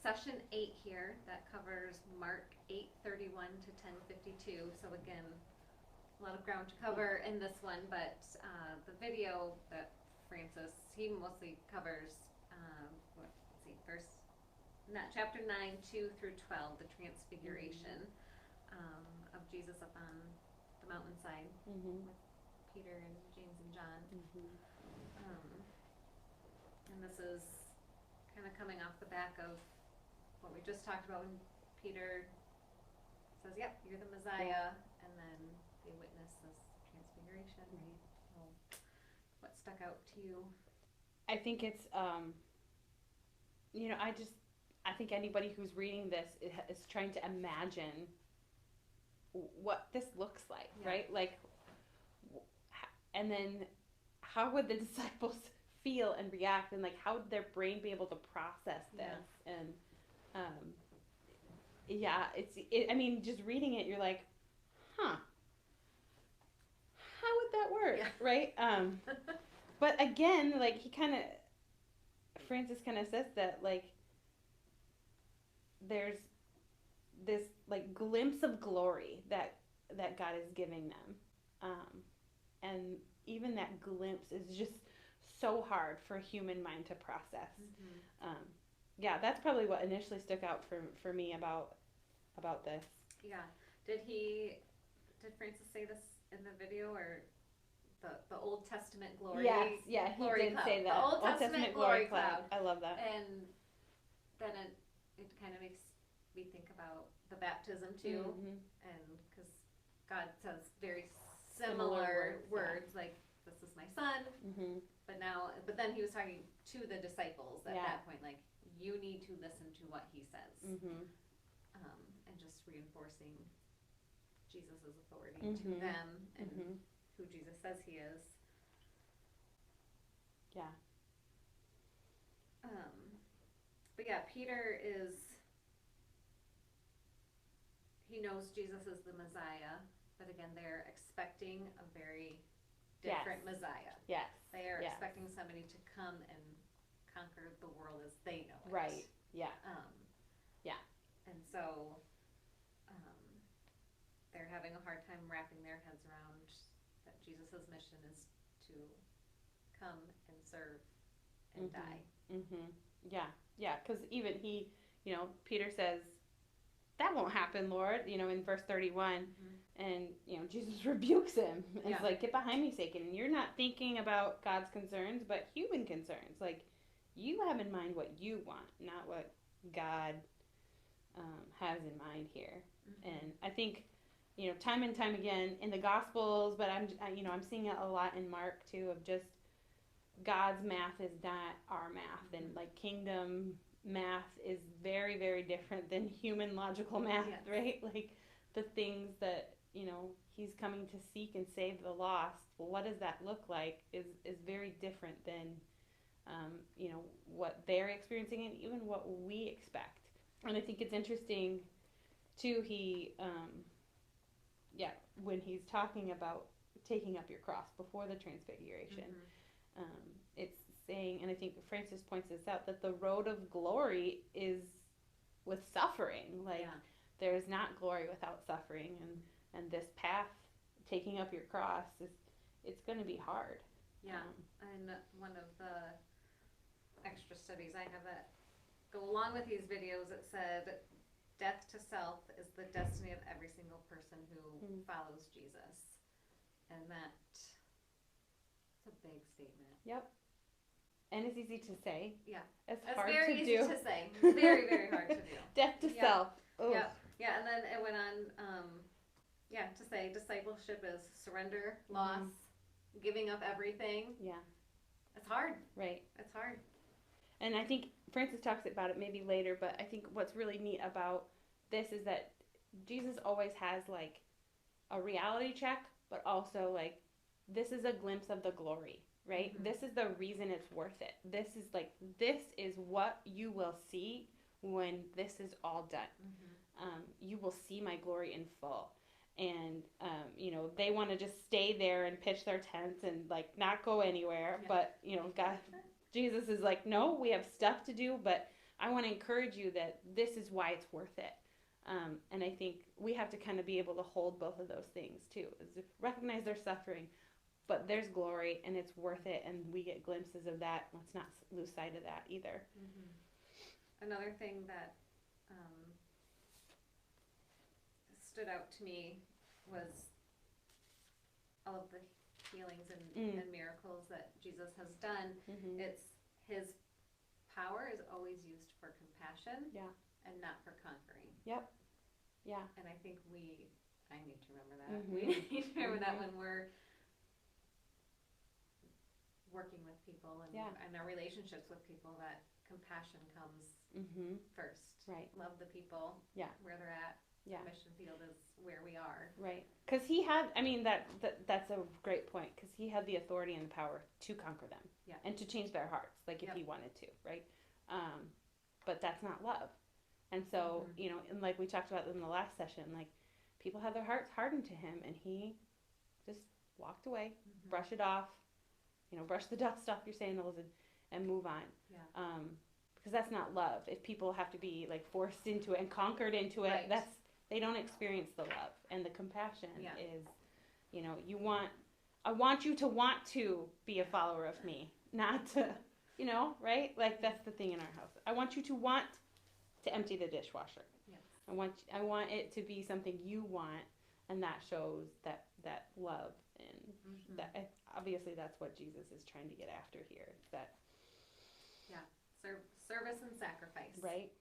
session 8 here that covers Mark 8:31 to 10:52. So again, a lot of ground to cover in this one, but the video that Francis, he mostly covers, let's see, chapter 9, 2 through 12, the transfiguration of Jesus up on the mountainside with Peter and James and John. And this is kind of coming off the back of what we just talked about when Peter says, yep, you're the Messiah, and then they witness this transfiguration, right? Well, what stuck out to you? I think it's, I think anybody who's reading this is trying to imagine what this looks like, right? Like, and then how would the disciples feel and react, and like how would their brain be able to process this? And I mean, just reading it, you're like, huh, how would that work, right? But again, like Francis kind of says that, like, there's this like glimpse of glory that God is giving them, and even that glimpse is just so hard for a human mind to process. That's probably what initially stuck out for me about this. Yeah. Did Francis say this in the video, or the Old Testament glory? Yes, yeah, he glory did cloud. say that. The Old Testament glory cloud. I love that. And then it kind of makes me think about the baptism too, and because God says very similar words like, "This is my son," but then he was talking to the disciples at that point, like, you need to listen to what he says, and just reinforcing Jesus' authority to them and who Jesus says he is. Yeah. But yeah, Peter he knows Jesus is the Messiah, but again, they're expecting a very different Messiah. Yes. They are expecting somebody to come and conquer the world as they know it. Right. Yeah. And so they're having a hard time wrapping their heads around that Jesus' mission is to come and serve and die. Yeah, because even Peter says, that won't happen, Lord, in verse 31, and, Jesus rebukes him. And it's like, get behind me, Satan. And you're not thinking about God's concerns, but human concerns. Like, you have in mind what you want, not what God has in mind here. And I think, time and time again in the Gospels, but I'm seeing it a lot in Mark too, of just God's math is not our math, and like kingdom math is very, very different than human logical math, right? Like the things that he's coming to seek and save the lost. Well, what does that look like? Is very different than what they're experiencing and even what we expect. And I think it's interesting too. When he's talking about taking up your cross before the transfiguration, it's saying, and I think Francis points this out, that the road of glory is with suffering. Like there's not glory without suffering, and this path, taking up your cross, it's going to be hard. And one of the extra studies I have that go along with these videos, it said, death to self is the destiny of every single person who follows Jesus. And that's a big statement. Yep. And it's easy to say. Yeah. It's hard to do. Very easy to say. Very, very hard to do. Death to self. Oof. Yeah, and then it went on, to say discipleship is surrender, loss, giving up everything. Yeah. It's hard. Right. It's hard. And I think Francis talks about it maybe later, but I think what's really neat about this is that Jesus always has like a reality check, but also like, this is a glimpse of the glory, right? This is the reason it's worth it. This is what you will see when this is all done. You will see my glory in full. And, they want to just stay there and pitch their tents and like not go anywhere. But, God, Jesus is like, no, we have stuff to do, but I want to encourage you that this is why it's worth it. And I think we have to kind of be able to hold both of those things too. Is recognize their suffering, but there's glory and it's worth it, and we get glimpses of that. Let's not lose sight of that either. Another thing that stood out to me was all of the healings and miracles that Jesus has done. It's his power is always used for compassion, and not for conquering. And I think I need to remember that. We need to remember that when we're working with people and our relationships with people, that compassion comes first. Right. Love the people where they're at. Mission field is where we are. Right. Because he had, I mean, that's a great point, because he had the authority and the power to conquer them and to change their hearts, like if he wanted to, right? But that's not love. And so, you know, and like we talked about in the last session, like people had their hearts hardened to him, and he just walked away, brush it off, you know, brush the dust off your sandals and move on. Because that's not love. If people have to be like forced into it and conquered into it, they don't experience the love. And the compassion is, you know, I want you to want to be a follower of me, not to, you know, right? Like that's the thing in our house. I want you to want to empty the dishwasher. I want it to be something you want, and that shows that love, and that obviously that's what Jesus is trying to get after here. That service and sacrifice. Right.